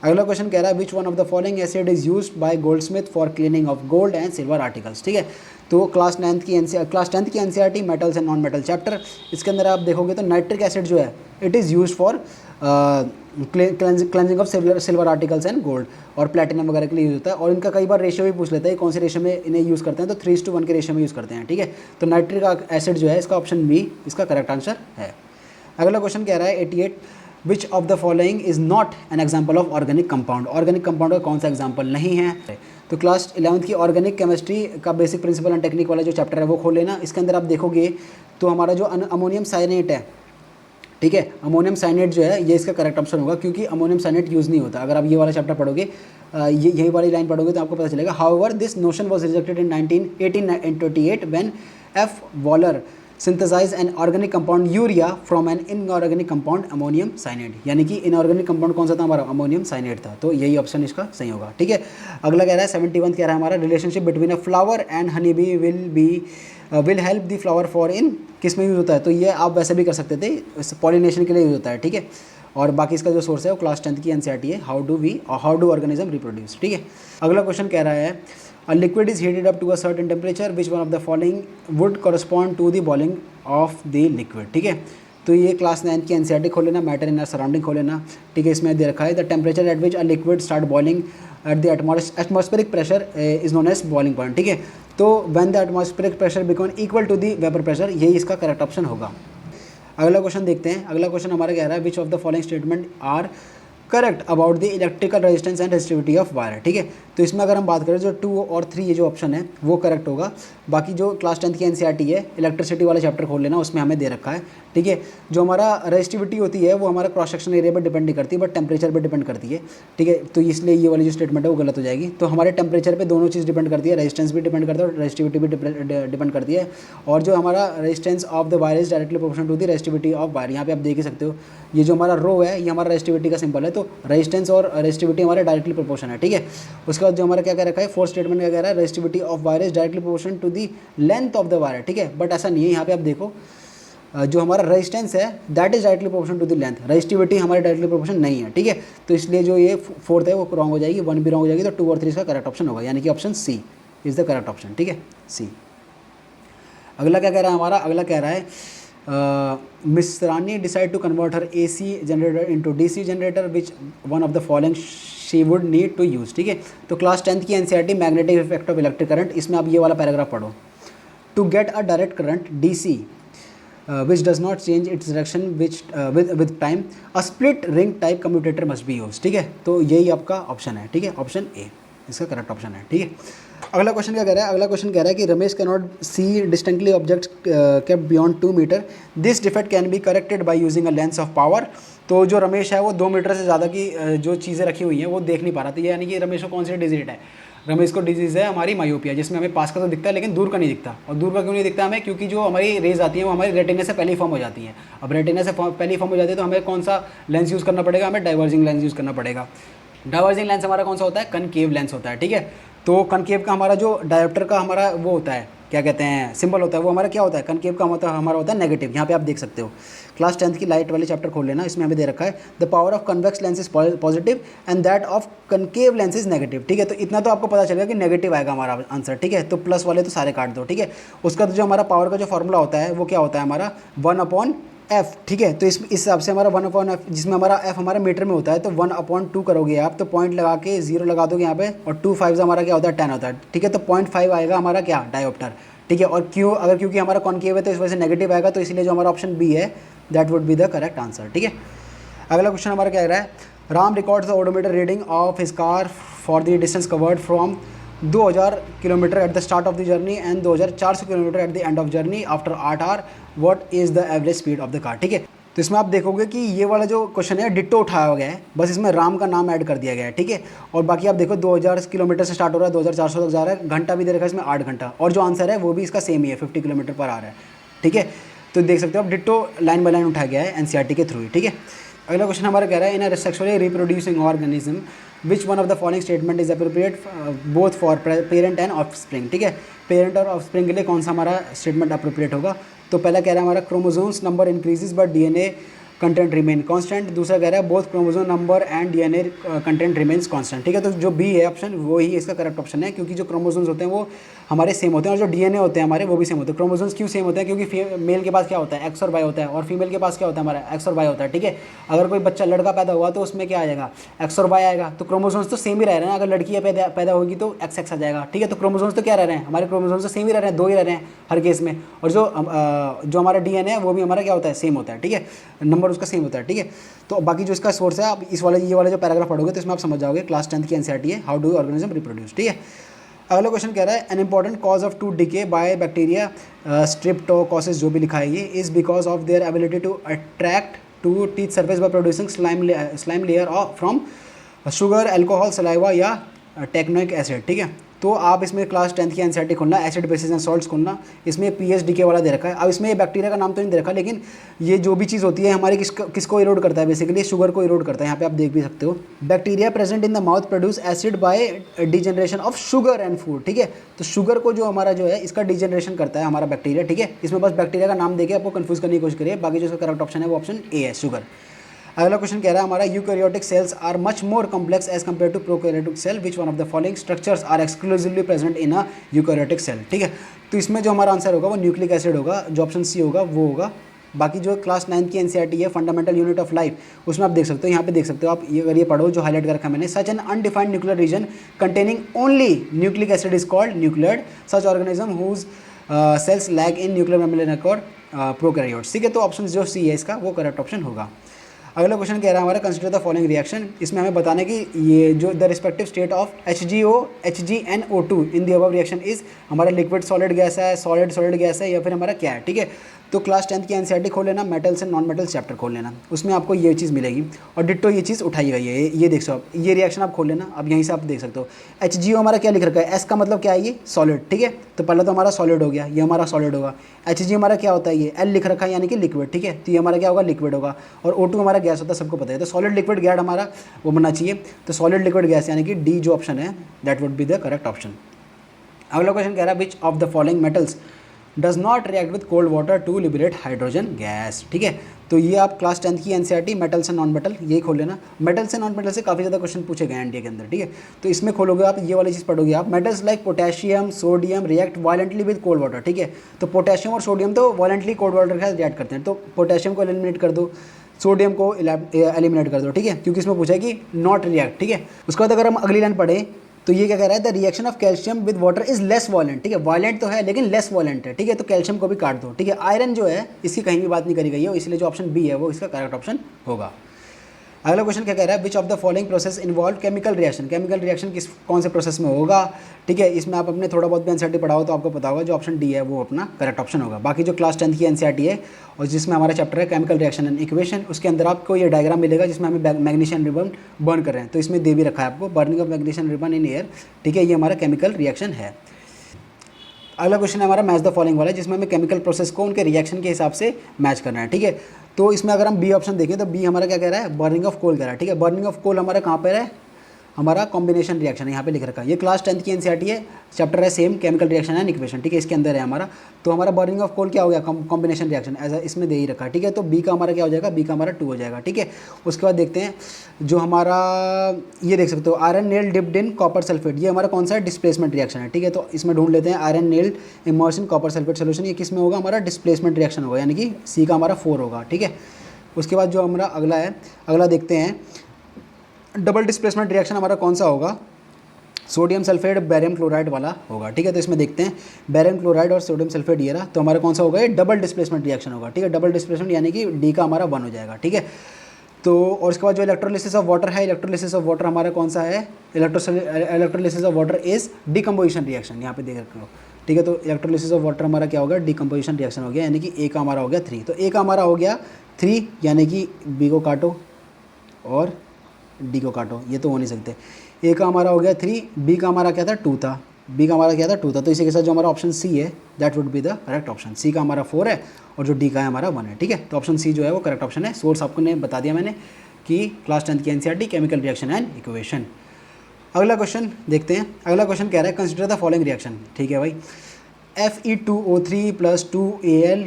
अगला क्वेश्चन कह रहा है which one of the following acid is used by Goldsmith for cleaning of gold and silver articles, ठीक है। तो क्लास 10 की NCERT metals and non metal chapter, इसके अंदर आप देखोगे तो नाइट्रिक एसिड जो है it is used for cleansing of silver articles and gold और प्लेटिनम वगैरह के लिए यूज़ होता है। और इनका कई बार रेशियो भी पूछ लेता है कौन से रेशियो में इन्हें यूज़ करते हैं, तो 3:1 के रेशियो में यूज़ करते हैं, ठीक है। तो नाइट्रिक एसिड जो है इसका ऑप्शन बी इसका करेक्ट आंसर है। अगला क्वेश्चन कह रहा है 88 विच of the following is not an example of organic compound, organic compound का कौन सा एग्जाम्पल नहीं है। तो क्लास 11 की ऑर्गेनिक केमिस्ट्री का बेसिक प्रिंसिपल एंड टेक्निक वाला जो चैप्टर है वो खोल लेना। इसके अंदर आप देखोगे तो हमारा जो अमोनियम साइनेट है, ठीक है, अमोनियम साइनेट जो है ये इसका करेक्ट ऑप्शन होगा, क्योंकि अमोनियम साइनेट यूज़ नहीं होता। अगर आप ये वाला चैप्टर पढ़ोगे, ये यही वाली लाइन पढ़ोगे तो आपको पता चलेगा। However this notion was rejected in 1828 when F Waller synthesize an organic compound urea from an inorganic compound ammonium cyanide, यानी कि इनऑर्गेनिक कंपाउंड कौन सा था हमारा, अमोनियम साइनेट था। तो यही ऑप्शन इसका सही होगा, ठीक है। अगला कह रहा है 71 कह रहा है हमारा relationship between a flower and honey bee will help the flower for in, किस में यूज़ होता है, तो ये आप वैसे भी कर सकते थे, पॉलिनेशन के लिए यूज़ होता है, ठीक है। और बाकी इसका जो सोर्स है वो क्लास 10 की एनसीईआरटी है, हाउ डू ऑर्गेनिज्म रिप्रोड्यूस, ठीक है। अगला क्वेश्चन कह रहा है a liquid is heated up to a certain temperature which one of the following would correspond to the boiling of the liquid, ठीक है। तो ये क्लास 9 की एनसीईआरटी खोल लेना, मैटर इन आवर सराउंडिंग खोल लेना, ठीक है। इसमें दे रखा है the temperature at which a liquid start boiling at the atmospheric pressure is known as boiling point, ठीक है। तो when the atmospheric pressure become equal to the vapour pressure, यही इसका करेक्ट ऑप्शन होगा। अगला क्वेश्चन देखते हैं। अगला क्वेश्चन हमारा कह रहा है which of the following statement are correct about the electrical resistance and resistivity of wire, ठीक है। तो इसमें अगर हम बात करें जो 2 और 3 ये जो ऑप्शन है वो करेक्ट होगा। बाकी जो क्लास 10 की एनसीईआरटी है इलेक्ट्रिसिटी वाला चैप्टर खोल लेना, उसमें हमें दे रखा है, ठीक है। जो हमारा रेजिस्टिविटी होती है वो हमारा क्रॉस सेक्शन एरिया पर डिपेंड नहीं करती, बट टेम्परेचर पर डिपेंड करती है, ठीक है। तो इसलिए ये वाली जो स्टेटमेंट है वो गलत हो जाएगी। तो हमारे टेम्परेचर पर दोनों चीज़ डिपेंड करती है, रेजिस्टेंस भी डिपेंड करता है और रेजिस्टिविटी भी डिपेंड करती है। और जो हमारा resistance of the wire is directly proportional to the resistivity of wire, यहाँ पे आप देख ही सकते हो ये जो हमारा रो है ये हमारा रेजिस्टिविटी का सिंबल है, तो रेजिस्टेंस और रेजिस्टिविटी हमारे डायरेक्टली प्रोपोर्शन है, ठीक है। उसके बाद जो हमारा क्या कह रखा है फोर्थ स्टेटमेंट क्या कह रहा है, resistivity of wire is directly proportion to the length of the wire, ठीक है। बट ऐसा नहीं है, यहाँ पे आप देखो जो हमारा रेजिस्टेंस है that is directly proportional to the length, resistivity हमारी डायरेक्टली प्रोपोर्शनल नहीं है, ठीक है। तो इसलिए जो ये फोर्थ है वो रॉन्ग हो जाएगी, 1 भी रॉन्ग हो जाएगी, तो 2 और 3 इसका करेक्ट ऑप्शन होगा, यानी कि option C is the correct option, ठीक है, सी। अगला क्या कह रहा है हमारा, अगला कह रहा है miss Rani decide to convert her AC generator into DC generator which one of the following she would need to use, ठीक है। तो क्लास 10th की NCERT magnetic effect of electric current, इसमें आप ये वाला पैराग्राफ पढ़ो। To get a direct current DC which does not change its direction which with time a split ring type commutator must be used, ठीक है। तो यही आपका ऑप्शन है, ठीक है, ऑप्शन ए इसका करेक्ट ऑप्शन है, ठीक है। अगला क्वेश्चन क्या कह रहा है, अगला क्वेश्चन कह रहा है कि Ramesh can not see distinctly objects kept beyond 2 metre, this defect can be corrected by using a lens of power. तो जो रमेश है वो 2 मीटर से ज़्यादा की जो चीज़ें रखी हुई हैं वो देख नहीं पा रहा था, यानी कि रमेश को कौन सी डिजीज है, रमेश को डिजीज़ है हमारी मायोपिया, जिसमें हमें पास का तो दिखता है लेकिन दूर का नहीं दिखता। और दूर का क्यों नहीं दिखता हमें, क्योंकि जो हमारी रेज आती है वो हमारी रेटिना से पहले ही फॉर्म हो जाती है। अब रेटिना से पहले ही फॉर्म हो जाती है तो हमें कौन सा लेंस यूज़ करना पड़ेगा, हमें डाइवर्जिंग लेंस यूज़ करना पड़ेगा। डाइवर्जिंग लेंस हमारा कौन सा होता है, कनकेव लेंस होता है, ठीक है। तो कनकेव का हमारा जो डायोप्टर का हमारा वो होता है, क्या कहते हैं, सिंबल होता है, वो हमारा क्या होता है, कनकेव का हमारा होता है नेगेटिव। यहाँ पे आप देख सकते हो, क्लास 10th की लाइट वाले चैप्टर खोल लेना, इसमें हमें दे रखा है the power of convex lens is positive and that of concave lens is negative, ठीक है। तो इतना तो आपको पता चलेगा कि नेगेटिव आएगा हमारा आंसर, ठीक है। तो प्लस वाले तो सारे काट दो, ठीक है। उसका तो जो हमारा पावर का जो फॉर्मूला होता है वो क्या होता है हमारा 1/f, ठीक है। तो इस हिसाब से हमारा 1/f, जिसमें हमारा f हमारा मीटर में होता है, तो 1/2 करोगे आप, तो पॉइंट लगा के 0 लगा दोगे यहाँ पे, और 2 5 हमारा क्या होता है 10 होता है, ठीक है। तो 0.5 आएगा हमारा क्या डायोप्टर, ठीक है। और क्यों, अगर क्योंकि हमारा कॉनकेव है तो इस वजह से नेगेटिव आएगा, तो इसलिए जो हमारा ऑप्शन बी है that would be the correct answer, ठीक है। अगला क्वेश्चन हमारा क्या कह रहा है, Ram records the odometer reading of his car for the distance covered from 2000 kilometre at the start of the journey and 2400 kilometre at the end of journey after 8 hour, what is the average speed of the car, ठीक है। तो इसमें आप देखोगे कि ये वाला जो क्वेश्चन है डिट्टो उठाया गया है, बस इसमें राम का नाम ऐड कर दिया गया है, ठीक है। और बाकी आप देखो 2000 किलोमीटर से स्टार्ट हो रहा है, 2400 तक जा रहा है, घंटा भी दे रखा है इसमें 8 घंटा, और जो आंसर है वो भी इसका सेम ही है, 50 किलोमीटर पर आ रहा है, ठीक है। तो देख सकते हो आप डिट्टो लाइन बाय लाइन उठाया गया है NCERT के थ्रू ही, ठीक है। अगला क्वेश्चन हमारा कह रहा है in a sexually reproducing organism which one of the following statement is appropriate both for parent and offspring, ठीक है। पेरेंट और ऑफस्प्रिंग के लिए कौन सा हमारा स्टेटमेंट अप्रोप्रिएट होगा। तो पहला कह रहा है हमारा chromosomes number increases but DNA content remain constant, दूसरा कह रहा है both chromosome number and DNA content remains constant, ठीक है। तो जो बी है ऑप्शन वो ही इसका करेक्ट ऑप्शन है, क्योंकि जो क्रोमोसोम्स होते हैं वो हमारे सेम होते हैं, और जो DNA होते हैं हमारे वो भी सेम होते हैं। क्रोमोसोम्स क्यों सेम होते हैं, क्योंकि मेल के पास क्या होता है X और Y होता है, और फीमेल के पास क्या होता है हमारा X और Y होता है, ठीक है। अगर कोई बच्चा लड़का पैदा हुआ तो उसमें क्या आएगा X और Y आएगा, तो क्रोमोसोम्स तो सेम ही रह रहे हैं। अगर लड़की पैदा होगी तो XX आ जाएगा, ठीक है। तो क्रोमोसोम्स तो क्या रह रहे हैं, हमारे क्रोमोसोम्स तो सेम ही रह रहे हैं, 2 ही रह रहे हैं हर केस में, और जो हमारा DNA है वो भी हमारा क्या होता है, सेम होता है, ठीक है, नंबर उसका सेम होता है, ठीक है। तो बाकी जो इसका सोर्स है आप इस वाले ये वाले जो पैराग्राफ पढ़ोगे तो इसमें आप समझ जाओगे, क्लास 10th की NCERT है हाउ डू ऑर्गेनिज्म रिप्रोड्यूस, ठीक है। अगला क्वेश्चन कह रहा है an important cause of tooth decay by bacteria streptococcus, जो भी लिखा है ये, is because of their ability to attract to teeth surface by producing slime layer of from sugar, alcohol, saliva या टेक्नोइक एसिड, ठीक है। तो आप इसमें क्लास 10th की NCERT खोलना, एसिड बेसिस एंड सॉल्ट्स खोलना, इसमें PHDK वाला दे रखा है। अब इसमें ये बैक्टीरिया का नाम तो नहीं दे रखा, लेकिन ये जो भी चीज़ होती है हमारी किसको इरोड करता है, बेसिकली शुगर को इरोड करता है। यहाँ पे आप देख भी सकते हो, bacteria present in the mouth produce acid by degeneration of sugar and food, ठीक है। तो शुगर को जो हमारा जो है इसका डिजनरेशन करता है हमारा बैक्टीरिया, ठीक है। इसमें बस बैक्टीरिया का नाम देके आपको कंफ्यूज करने की कोशिश करिए, बाकी जो इसका करेक्ट ऑप्शन है वो ऑप्शन ए है, शुगर। अगला क्वेश्चन कह रहा है हमारा eukaryotic cells are much more complex as compare to prokaryotic cell, which one of the following structures are exclusively present in a eukaryotic cell, ठीक है। तो इसमें जो हमारा आंसर होगा वो न्यूक्लिक एसिड होगा, जो ऑप्शन सी होगा वो होगा। बाकी जो क्लास 9th की NCERT है फंडामेंटल यूनिट ऑफ लाइफ, उसमें आप देख सकते हो, यहाँ पे देख सकते हो आप, ये अगर ये पढ़ो जो हाईलाइट कर रखा है मैंने, such an undefined nuclear region containing only nucleic acid is called nucleoid, such organism whose cells lack in nuclear membrane record prokaryotes, ठीक है। तो ऑप्शन जो सी है इसका वो करेक्ट ऑप्शन होगा। अगला क्वेश्चन कह रहा है हमारा कंसिडर द फॉलोइंग रिएक्शन, इसमें हमें बताना है कि ये जो the respective state of HGO HgNO2 in the above reaction is हमारा लिक्विड सॉलिड गैस है, सॉलिड गैस है, या फिर हमारा क्या है, ठीक है। तो क्लास 10th की NCERT खोल लेना, metals and non metals chapter खोल लेना, उसमें आपको ये चीज़ मिलेगी, और डिट्टो ये चीज़ उठाई गई है, ये देख सो आप, ये रिएक्शन आप खोल लेना। अब यहीं से आप देख सकते हो HGO हमारा क्या लिख रखा है, S का मतलब क्या है, ये सॉलिड, ठीक है। तो पहले तो हमारा सॉलिड हो गया, ये हमारा सॉलिड होगा। Hg हमारा क्या होता है, ये L लिख रखा है यानी कि लिक्विड, ठीक है। तो ये हमारा क्या होगा, लिक्विड होगा, और O2 हमारा गैस होता है, सबको पता है। तो सॉलिड लिक्विड गैस हमारा वो बनना चाहिए, तो सॉलिड लिक्विड गैस यानी कि डी जो ऑप्शन है that would be the correct option. अगला क्वेश्चन कह रहा है which of the following metals does not react with cold water to liberate hydrogen gas. ठीक है, तो ये आप क्लास 10th की एनसीईआरटी मेटल से नॉन मेटल ये खोल लेना। मेटल से नॉन मेटल से काफ़ी ज़्यादा क्वेश्चन पूछे गए एनडीए के अंदर। ठीक है, तो इसमें खोलोगे आप ये वाली चीज़ पढ़ोगे आप, metals like potassium sodium react violently with cold water. ठीक है, तो पोटेशियम और सोडियम तो वायलेंटली कोल्ड वाटर के साथ रिएक्ट करते हैं, तो पोटेशियम को एलिमिनेट कर दो, सोडियम को एलिमिनेट कर दो। ठीक है, क्योंकि इसमें पूछा है कि नॉट रिएक्ट। ठीक है, उसके बाद अगर हम अगली लाइन पढ़ें तो ये क्या कह रहा है, the reaction of calcium with water is less वॉलेंट। ठीक है, वॉलेंट तो है लेकिन लेस वॉलेंट है। ठीक है, तो कैल्शियम को भी काट दो। ठीक है, आयरन जो है इसकी कहीं भी बात नहीं करी गई है, इसलिए जो ऑप्शन बी है वो इसका करेक्ट ऑप्शन होगा। अगला क्वेश्चन क्या कह रहा है, which of the following process involve chemical reaction. Chemical reaction किस कौन से प्रोसेस में होगा। ठीक है, इसमें आप अपने थोड़ा बहुत भी एनसीईआरटी पढ़ाओ तो आपको पता होगा, जो ऑप्शन डी है वो अपना करेक्ट ऑप्शन होगा। बाकी जो क्लास 10th की एनसीईआरटी है और जिसमें हमारा चैप्टर है केमिकल रिएक्शन एंड इक्वेशन, उसके अंदर आपको ये डायग्राम मिलेगा जिसमें हमें मैग्नीशियम रिबन बर्न कर रहे हैं, तो इसमें दे भी रखा है आपको burning of magnesium ribbon in air. ठीक है, ये हमारा केमिकल रिएक्शन है। अगला क्वेश्चन है हमारा मैच द फॉलोइंग वाला, जिसमें हमें केमिकल प्रोसेस को उनके रिएक्शन के हिसाब से मैच करना है। ठीक है, तो इसमें अगर हम बी ऑप्शन देखें तो बी हमारा क्या कह रहा है, बर्निंग ऑफ कोल कह रहा है। ठीक है, बर्निंग ऑफ कोल हमारा कहाँ पर है, हमारा कॉम्बिनेशन रिएक्शन है, यहाँ पे लिख रखा है। ये क्लास 10th की एनसीईआरटी है, चैप्टर है same chemical reaction and equation. ठीक है, इसके अंदर है हमारा, तो हमारा बर्निंग ऑफ कोल क्या हो गया, कॉम्बिनेशन रिएक्शन, ऐसा इसमें दे ही रखा है। ठीक है, तो बी का हमारा क्या हो जाएगा, बी का हमारा 2 हो जाएगा। ठीक है, उसके बाद देखते हैं जो हमारा ये देख सकते हो iron nail dipped in copper sulphate, ये हमारा कौन सा है, डिस्प्लेसमेंट रिएक्शन है। ठीक है, तो इसमें ढूंढ लेते हैं iron nail immerse in copper sulphate solution, ये किस में होगा, हमारा डिस्प्लेसमेंट रिएक्शन होगा, यानी कि सी का हमारा 4 होगा। ठीक है, उसके बाद जो हमारा अगला है, अगला देखते हैं डबल डिस्प्लेसमेंट रिएक्शन हमारा कौन सा होगा, सोडियम सल्फेट बैरियम क्लोराइड वाला होगा। ठीक है, तो इसमें देखते हैं बैरियम क्लोराइड और सोडियम सल्फेट ये रहा, तो हमारा कौन सा होगा, ये डबल डिस्प्लेसमेंट रिएक्शन होगा। ठीक है, डबल डिस्प्लेसमेंट यानी कि डी का हमारा 1 हो जाएगा। ठीक है, तो और उसके बाद जो इलेक्ट्रोलिसिस ऑफ वाटर है, इलेक्ट्रोलिसिस ऑफ वाटर हमारा कौन सा है, electrolysis of water is decomposition reaction, यहाँ पे देख रखो। ठीक है, तो इलेक्ट्रोलिसिस ऑफ वाटर हमारा क्या होगा, डिकम्पोजिशन रिएक्शन हो गया, यानी कि ए का हमारा हो गया 3, तो ए का हमारा हो गया 3, यानी कि बी को काटो और डी को काटो, ये तो हो नहीं सकते। ए का हमारा हो गया 3, बी का हमारा क्या था 2 था, बी का हमारा क्या था 2 था, तो इसी के साथ जो हमारा ऑप्शन सी है that would be the correct option. C का हमारा 4 है और जो डी का है हमारा 1 है। ठीक है, तो ऑप्शन सी जो है वो करेक्ट ऑप्शन है। सोर्स आपको ने बता दिया मैंने कि क्लास 10th की NCERT chemical reaction and equation. अगला क्वेश्चन देखते हैं, अगला क्वेश्चन कह रहा है कंसिडर द फॉलोइंग रिएक्शन। ठीक है भाई, Fe2O3 + 2Al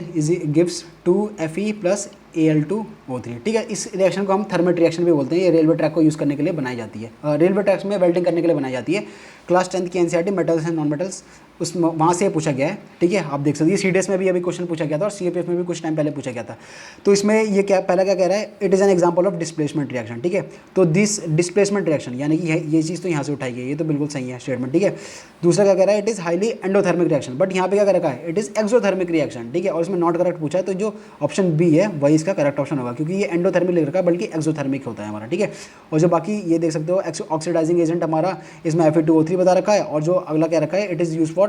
gives 2Fe + Al2O3। ठीक है, इस रिएक्शन को हम थर्मेट रिएक्शन भी बोलते हैं, ये रेलवे ट्रैक को यूज़ करने के लिए बनाई जाती है, रेलवे ट्रैक्स में वेल्डिंग करने के लिए बनाई जाती है। क्लास 10th की NCERT metals and non metals उसमें वहाँ से पूछा गया है। ठीक है, आप देख सकते हैं सीडीएस में भी अभी क्वेश्चन पूछा गया था और सीएपीएफ में भी कुछ टाइम पहले पूछा गया था। तो इसमें ये क्या पहला क्या कह रहा है, it is an example of displacement reaction. ठीक है, तो दिस डिस्प्लेसमेंट रिएक्शन यानी कि ये चीज़ तो यहाँ से उठाई गई, ये तो बिल्कुल सही है स्टेटमेंट। ठीक है, दूसरा क्या कह रहा है, it is highly endothermic reaction, but यहाँ पे क्या कर रखा है, इट इज़ एक्सोथर्मिक रिएक्शन। ठीक है, और इसमें नॉट करेक्ट पूछा है, तो जो ऑप्शन बी है वही इसका करेक्ट ऑप्शन होगा, क्योंकि ये एंडोथर्मिक लिख रखा है बल्कि एक्सोथर्मिक होता है हमारा। ठीक है, और जो बाकी ये देख सकते हो ऑक्सीडाइजिंग एजेंट हमारा इसमें Fe2O3 बता रखा है, और जो अगला क्या रखा है, it is use for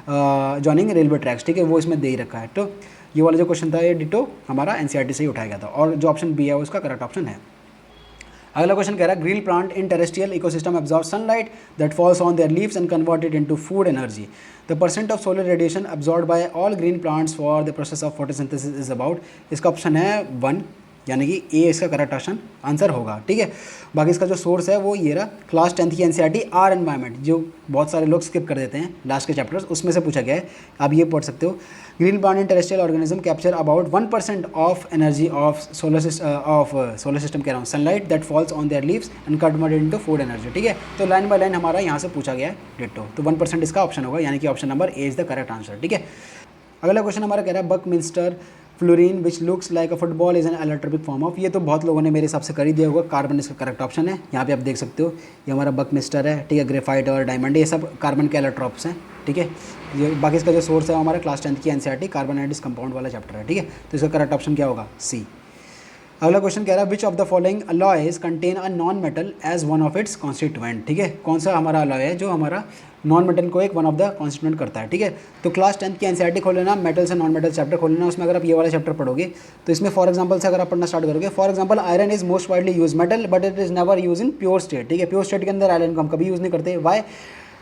joining railway tracks. ठीक है, वो इसमें दे ही रखा है। तो ये वाला जो क्वेश्चन था ये डिटो हमारा एनसीईआरटी से ही उठाया गया था, और जो ऑप्शन बी है वो उसका करेक्ट ऑप्शन है। अगला क्वेश्चन कह रहा है green plant in terrestrial ecosystem absorb sunlight that falls on their leaves and convert it into food energy. The percent of solar radiation absorb by all green plants for the process of photosynthesis is about, इसका option है 1, यानी कि ए इसका correct option answer होगा। ठीक है, बाकी इसका जो सोर्स है वो ये रहा, क्लास 10th की एनसीईआरटी आर एनवायरमेंट, जो बहुत सारे लोग स्किप कर देते हैं लास्ट के चैप्टर्स, उसमें से पूछा गया है, आप ये पढ़ सकते हो। Green plant in terrestrial organism capture about 1% of energy of solar system कह रहा हूँ sunlight that falls on their leaves and convert into food energy. ठीक है, तो लाइन बाय लाइन हमारा यहाँ से पूछा गया है डिट्टो, तो 1% इसका ऑप्शन होगा, यानी कि option number A is the correct answer. ठीक है, अगला क्वेश्चन हमारा कह रहा है Buckminster fluorine which looks like a football is an allotropic form of, ये तो बहुत लोगों ने मेरे हिसाब से कर ही दिया होगा, कार्बन इसका करेक्ट ऑप्शन है। यहाँ पे आप देख सकते हो ये हमारा बकमिस्टर है। ठीक है, ग्रेफाइट और डायमंड ये सब कार्बन के एलोट्रॉप्स हैं। ठीक है, ये बाकी इसका जो सोर्स है हमारा क्लास 10th की एनसीईआरटी कार्बन एंड कंपाउंड वाला चैप्टर है। ठीक है, तो इसका करेक्ट ऑप्शन क्या होगा, सी। अगला क्वेश्चन कह रहा है which of the following alloys contain a non metal as one of its constituent. ठीक है, कौन सा हमारा अलॉय है जो हमारा नॉन मेटल को एक वन ऑफ द कॉन्स्टिट्यूएंट करता है। ठीक है, तो क्लास 10th की एनसीईआरटी खोल लेना, मेटल से नॉन मेटल चैप्टर खोल लेना, उसमें अगर आप ये वाला चैप्टर पढ़ोगे तो इसमें फॉर एग्जांपल से अगर आप पढ़ना स्टार्ट करोगे, for example iron is most widely use metal but it is never use in pure state. ठीक है, प्योर स्टेट के अंदर आयरन को हम कभी यूज़ नहीं करते, why,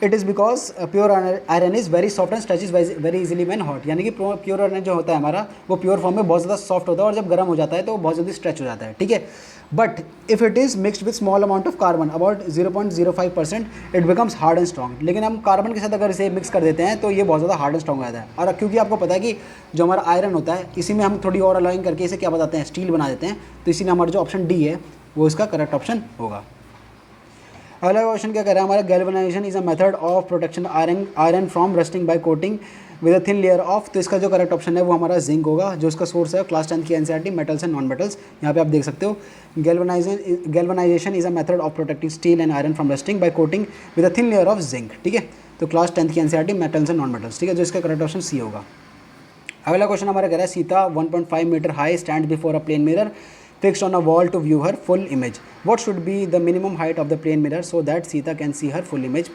it is because pure iron is very soft and stretches very easily when hot, यानी कि प्योर आयरन जो होता है हमारा वो प्योर फॉर्म में बहुत ज़्यादा सॉफ्ट होता है और जब गर्म हो जाता है तो वो बहुत जल्दी स्ट्रेच हो जाता है, ठीक है। But if it is mixed with small amount of carbon about 0.05% it becomes hard and strong. लेकिन हम कार्बन के साथ अगर इसे मिक्स कर देते हैं तो ये बहुत ज़्यादा हार्ड एंड स्ट्रॉन्ग हो जाता है। और क्योंकि आपको पता है कि जो हमारा आयरन होता है इसी में हम थोड़ी और अलाइंग करके इसे क्या बताते हैं, स्टील बना देते हैं, तो इसीलिए हमारा जो ऑप्शन डी है वो इसका करेक्ट ऑप्शन होगा। अगला क्वेश्चन क्या कह रहा है हमारा, galvanization is a method of protection iron from rusting by coating with a thin layer of, तो इसका जो करेक्ट ऑप्शन है वो हमारा जिंक होगा, जो इसका सोर्स है क्लास 10 की NCERT metals and non metals. यहाँ पे आप देख सकते हो galvanization is a method of protecting steel and iron from rusting by coating with a thin layer of zinc, ठीक है। तो क्लास 10 की NCERT metals and non metals, ठीक है, जो इसका करेक्ट ऑप्शन सी होगा। अगला क्वेश्चन हमारा कह रहा है Sita 1.5 metre high stand before a plane mirror fixed on a wall to view her full image. What should be the minimum height of the plane mirror so that Sita can see her full image?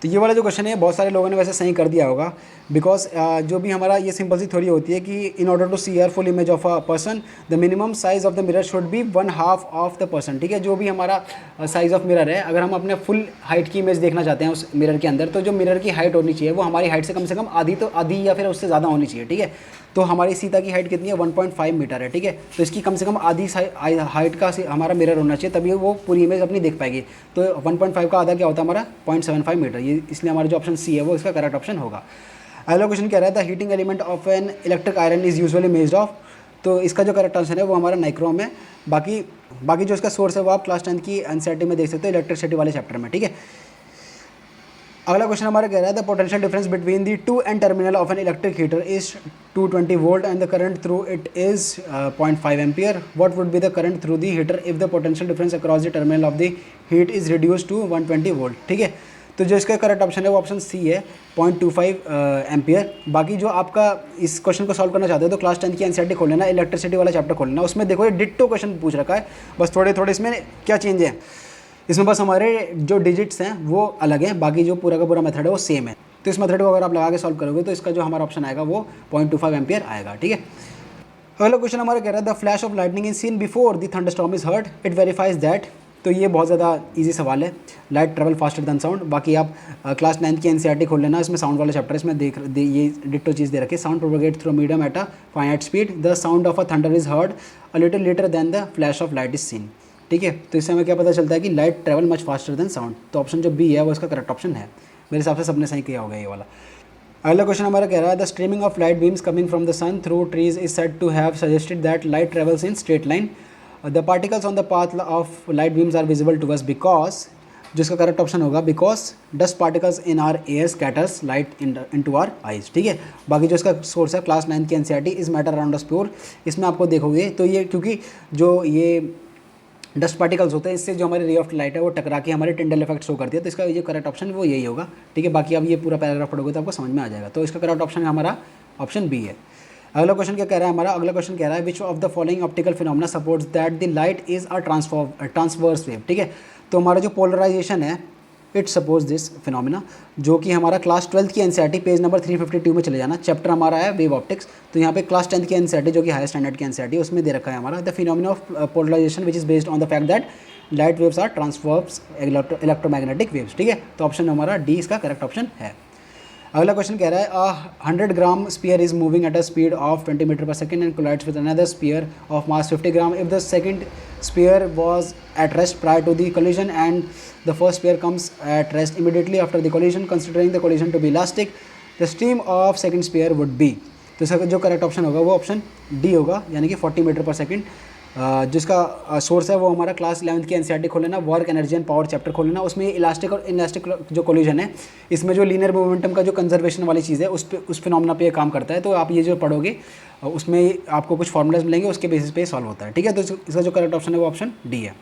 तो ये वाला जो question है बहुत सारे लोगों ने वैसे सही कर दिया होगा, बिकॉज जो भी हमारा ये सिंपल सी थ्योरी होती है कि in order to see her full image of a person the minimum size of the mirror should be 1/2 of the person, ठीक है। जो भी हमारा साइज ऑफ मिरर है, अगर हम अपने फुल हाइट की इमेज देखना चाहते हैं उस मिरर के अंदर, तो जो मिरर की हाइट होनी चाहिए वो हमारी हाइट से कम आधी, तो आधी या फिर उससे ज़्यादा होनी चाहिए, ठीक है। तो हमारी सीता की हाइट कितनी है 1.5 मीटर है, ठीक है। तो इसकी कम से कम आधी हाइट का हमारा मिरर होना चाहिए, तभी वो पूरी इमेज अपनी देख पाएगी। तो 1.5 का आधा क्या होता है हमारा 0.75 मीटर, ये इसलिए हमारा जो ऑप्शन सी है वो इसका करेक्ट ऑप्शन होगा। अगला क्वेश्चन कह रहा है the heating element of an electric iron is usually made of, तो इसका जो करेक्ट आंसर है वो हमारा नाइक्रोम है। बाकी जो इसका सोर्स है वो आप क्लास 10 की एनसीईआरटी में देख सकते हो इलेक्ट्रिसिटी वाले चैप्टर में, ठीक है। अगला क्वेश्चन हमारा कह रहा है the potential difference between the two end terminal of an electric heater is 220 volt and the current through it is 0.5 ampere. What would be the current through the heater if the potential difference across the terminal of the heat is reduce to 120 volt, ठीक है। तो जो इसका correct option है वो option C है 0.25 ampere. बाकी जो आपका इस क्वेश्चन को सॉल्व करना चाहते हो तो क्लास 10 की एनसीईआरटी खोल लेना, इलेक्ट्रिसिटी वाला चैप्टर खोल लेना, उसमें देखो ये डिट्टो क्वेश्चन पूछ रखा है, बस थोड़े थोड़े इसमें क्या चेंज है, इसमें बस हमारे जो डिजिट्स हैं वो अलग हैं, बाकी जो पूरा का पूरा मेथड है वो सेम है। तो इस मेथड को अगर आप लगा के सॉल्व करोगे तो इसका जो हमारा ऑप्शन आएगा वो 0.25 एम्पियर आएगा, ठीक है। अगला क्वेश्चन हमारा कह रहा है the flash of lightning is seen before the thunderstorm is heard, it verifies that, तो ये बहुत ज़्यादा इजी सवाल है, light travel faster than sound. बाकी आप क्लास 9 की एनसीईआरटी खोल लेना, इसमें साउंड वाला चैप्टर है, इसमें ये डिट्टो चीज़ दे रखी है, sound propagate through medium at a finite speed, the sound of a thunder is heard a little later than the flash of light is seen, ठीक है। तो इससे हमें क्या पता चलता है कि light travel much faster than sound, तो ऑप्शन जो बी है वो इसका करेक्ट ऑप्शन है। मेरे हिसाब से सबने सही किया होगा ये वाला। अगला क्वेश्चन हमारा कह रहा है the streaming of light beams coming from the sun through trees is said to have suggested that light travels in straight line, the particles on the path of light beams are visible to us because, जो इसका correct option होगा because dust particles in our air scatters light into our eyes, ठीक है। बाकी जो इसका source है class 9 की NCERT is matter around us pure, इसमें आपको देखोगे तो ये क्योंकि जो ये डस्ट पार्टिकल्स होते हैं इससे जो हमारी रे ऑफ लाइट है वो टकरा के हमारे टिंडल इफेक्ट शो करती है, तो इसका ये करेक्ट ऑप्शन वो यही होगा, ठीक है। बाकी अब ये पूरा पैराग्राफ पढ़ोगे तो आपको समझ में आ जाएगा, तो इसका करेक्ट ऑप्शन हमारा ऑप्शन बी है। अगला क्वेश्चन क्या कह रहा है हमारा, अगला क्वेश्चन कह रहा है which of the following optical phenomena supports that the light is a transverse wave, ठीक है। तो हमारा जो पोलराइजेशन है इट सपोज दिस फिनोमिना, जो कि हमारा क्लास 12 की एनसीईआरटी पेज नंबर 352 में चले जाना, चैप्टर हमारा है वेव ऑप्टिक्स। तो यहाँ पे क्लास 10 की एनसीईआरटी जो कि हायर स्टैंडर्ड की एनसीईआरटी उसमें दे रखा है हमारा the phenomena of polarization which is based on the fact that light waves are transverse electromagnetic waves, ठीक है। तो ऑप्शन हमारा डी इसका करेक्ट ऑप्शन है। अगला क्वेश्चन कह रहा है 100 gram sphere is moving at a speed of 20 metre per second and collides with another sphere of mass 50 gram if the second sphere was at rest prior to the collision and the first sphere comes at rest immediately after the collision considering the collision to be elastic the stream of second sphere would be, तो इसका जो correct option होगा वो option D होगा, यानी कि 40 metre per second. जिसका source है वो हमारा क्लास 11 की एनसीईआरटी खोल लेना, work energy and power chapter खोल लेना, उसमें इलास्टिक और इनलास्टिक जो कोलिजन है इसमें जो लीनियर मोमेंटम का जो कंजर्वेशन वाली चीज़ है उस फिनोमेना पे काम करता है। तो आप ये जो पढ़ोगे उसमें आपको कुछ फॉर्मूलाज मिलेंगे, उसके बेसिस पे सॉल्व होता है, ठीक है। तो इसका जो करेक्ट ऑप्शन है वो ऑप्शन डी है।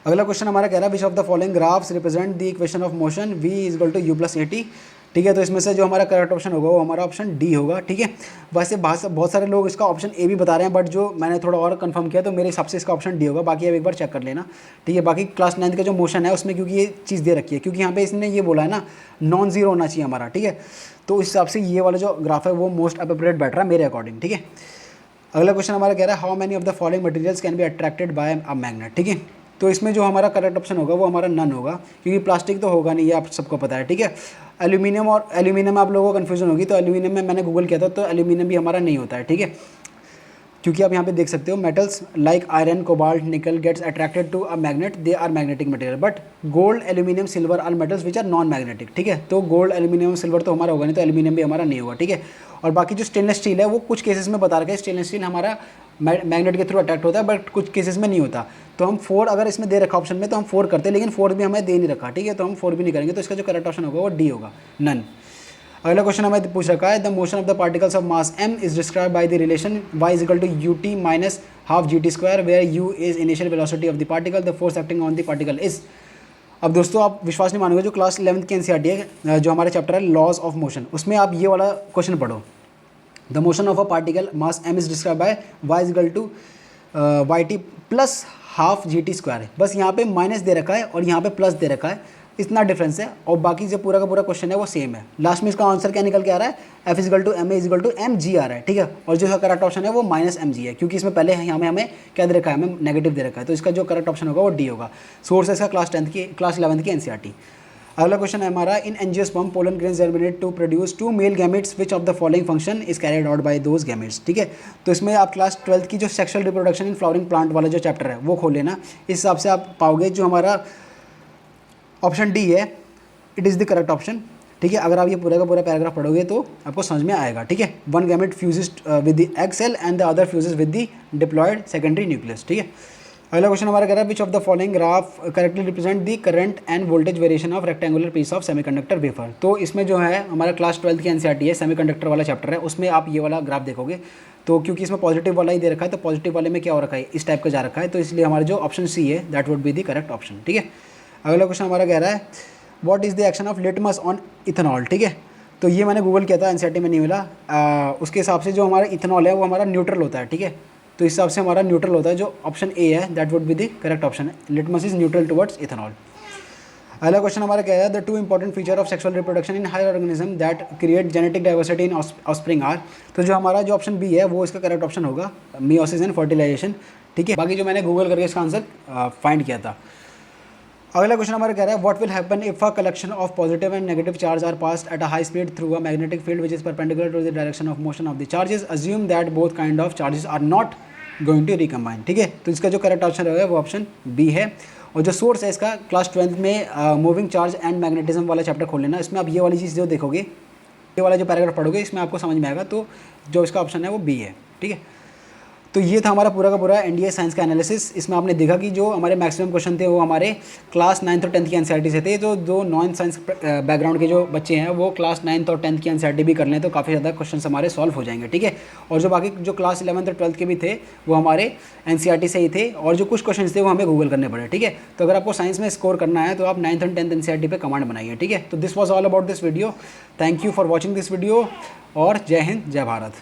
अगला क्वेश्चन हमारा कह रहा है which of the following graphs represent the equation of motion v equal to u plus a t, ठीक है। तो इसमें से जो हमारा करेक्ट ऑप्शन होगा वो हमारा ऑप्शन डी होगा, ठीक है। वैसे बहुत सारे लोग इसका ऑप्शन ए भी बता रहे हैं, बट जो मैंने थोड़ा और कंफर्म किया तो मेरे हिसाब से इसका ऑप्शन डी होगा। बाकी अब एक बार चेक कर लेना, ठीक है। बाकी क्लास 9 का जो मोशन है उसमें क्योंकि ये चीज़ दे रखी है, क्योंकि यहाँ पे इसने ये बोला है ना नॉन जीरो होना चाहिए हमारा, ठीक है। तो इस हिसाब से ये वाला जो ग्राफ है वो मोस्ट अप्रोप्रिएट बैठ रहा है मेरे अकॉर्डिंग, ठीक है। अगला क्वेश्चन हमारा कह रहा है how many of the following materials can be attracted by a magnet, ठीक है। तो इसमें जो हमारा करेक्ट ऑप्शन होगा वो हमारा नन होगा, क्योंकि प्लास्टिक तो होगा नहीं, ये आप सबको पता है, ठीक है। एल्यूमिनियम और एल्यूमिनियम आप लोगों को कन्फ्यूजन होगी, तो एल्यूमिनियम में मैंने गूगल किया था, तो एल्यूमिनियम भी हमारा नहीं होता है, ठीक है। क्योंकि आप यहाँ पे देख सकते हो metals like iron, cobalt, nickel gets attracted to a magnet, they are magnetic material, but gold, aluminium, silver are metals which are non magnetic, ठीक है। तो गोल्ड, एल्यूमिनियम, सिल्वर तो हमारा होगा नहीं, तो एल्यूमिनियम भी हमारा नहीं होगा, ठीक है। और बाकी जो स्टेनलेस स्टील है वो कुछ केसेस में बता रखा है, स्टेनलेस स्टील हमारा मैग्नेट के थ्रू अट्रैक्ट होता है, बट कुछ केसेस में नहीं होता। तो हम 4 अगर इसमें दे रखा ऑप्शन में तो हम 4 करते हैं, लेकिन 4 भी हमें दे नहीं रखा, ठीक है, तो हम 4 भी नहीं करेंगे। तो इसका जो करेक्ट ऑप्शन होगा वो डी होगा, नन। अगला क्वेश्चन हमें पूछ रखा है, the motion of the particles of mass m is describe by the relation y is equal to ut minus half gt square, where u is initial velocity of the particle, the force acting on the particle is. अब दोस्तों आप विश्वास नहीं मानोगे, जो class 11th की NCERT है, जो हमारे चैप्टर है लॉज ऑफ मोशन, उसमें आप ये वाला क्वेश्चन पढ़ो। The motion of a particle mass m is describe by y is equal to yt plus half gt square है। बस यहाँ पे माइनस दे रखा है और यहाँ पे प्लस दे रखा है, इतना डिफरेंस है, और बाकी जो पूरा का पूरा क्वेश्चन है वो सेम है। लास्ट में इसका आंसर क्या निकल के आ रहा है, F is equal to M A is equal to M G आ रहा है, ठीक है। और जो करेक्ट ऑप्शन है वो माइनस एम जी है, क्योंकि इसमें पहले यहाँ में हमें क्या दे रखा है, हमें नेगेटिव दे रखा है। तो इसका जो करेक्ट ऑप्शन होगा वो डी होगा। सोर्स है इसका क्लास 11th की एनसीईआरटी। अगला क्वेश्चन है हमारा, in angiosperm pollen grains germinate to produce 2 male gametes which of the following function is carried out by those gametes, ठीक है। तो इसमें आप क्लास 12th की जो sexual reproduction in flowering plant वाला जो चैप्टर है वो खोल लेना, इस हिसाब से आप पाओगे जो हमारा ऑप्शन डी है, it is the correct option, ठीक है। अगर आप ये पूरा का पूरा पैराग्राफ पढ़ोगे तो आपको समझ में आएगा, ठीक है। 1 gamete fuses with the egg cell and the other fuses with the diploid secondary nucleus, ठीक है। अगला क्वेश्चन हमारा कह रहा है, which of the following graph correctly represent the current and voltage variation of rectangular piece of semiconductor wafer. तो इसमें जो है हमारा क्लास 12th की एनसीईआरटी है, सेमीकंडक्टर वाला चैप्टर है, उसमें आप ये वाला ग्राफ देखोगे, तो क्योंकि इसमें पॉजिटिव वाला ही दे रखा है, तो पॉजिटिव वाले में क्या हो रखा है, इस टाइप का जा रखा है, तो इसलिए हमारा जो ऑप्शन सी है that would be the correct option, ठीक है। अगला क्वेश्चन हमारा कह रहा है, what is the action of litmus on ethanol, ठीक है। तो ये मैंने गूगल किया था, एनसीईआरटी में नहीं मिला। उसके हिसाब से जो हमारा इथेनॉल है वो हमारा न्यूट्रल होता है, ठीक है। तो इस हिसाब से हमारा न्यूट्रल होता है, जो ऑप्शन ए है that would be the correct option है, litmus is neutral towards ethanol. अगला क्वेश्चन हमारा क्या है, the 2 important feature of sexual reproduction in higher organism that create genetic diversity in offspring are. तो जो हमारा जो ऑप्शन बी है वो इसका करेक्ट ऑप्शन होगा, मियोसिस एंड फर्टिलाइजेशन, ठीक है। बाकी जो मैंने गूगल करके इसका आंसर फाइंड किया था। अगला क्वेश्चन हमारा कह रहा है, what will happen if a collection of positive and negative charge are passed at a high speed through a magnetic field which is perpendicular to the direction of motion of the charges, assume that both kind of charges are not going to recombine, ठीक है। तो इसका जो correct option रहेगा वो option B है। और जो सोर्स है इसका क्लास 12th में मूविंग चार्ज एंड मैग्नेटिज्म वाला चैप्टर खोल लेना, इसमें आप ये वाली चीज़ जो देखोगे, ये वाला जो पैराग्राफ पढ़ोगे, इसमें आपको समझ में आएगा। तो जो इसका ऑप्शन है वो बी है, ठीक है। तो ये था हमारा पूरा का पूरा एनडीए साइंस का एनालिसिस। इसमें आपने देखा कि जो हमारे मैक्सिमम क्वेश्चन थे वो हमारे क्लास 9th और 10th की एनसीईआरटी से थे। तो जो नॉन साइंस बैकग्राउंड के जो बच्चे हैं वो क्लास 9th और 10th की एनसीईआरटी भी कर लें तो काफ़ी ज़्यादा क्वेश्चन हमारे सॉल्व हो जाएंगे, ठीक है। और जो बाकी जो क्लास 11th और 12th के भी थे वो हमारे एनसीईआरटी से ही थे, और जो कुछ क्वेश्चन थे वो हमें गूगल करने पड़े, ठीक है। तो अगर आपको साइंस में स्कोर करना है तो आप 9th और 10th एनसीईआरटी पे कमांड बनाइए, ठीक है। तो this was all about this video. Thank you for watching this video, और जय हिंद, जय भारत।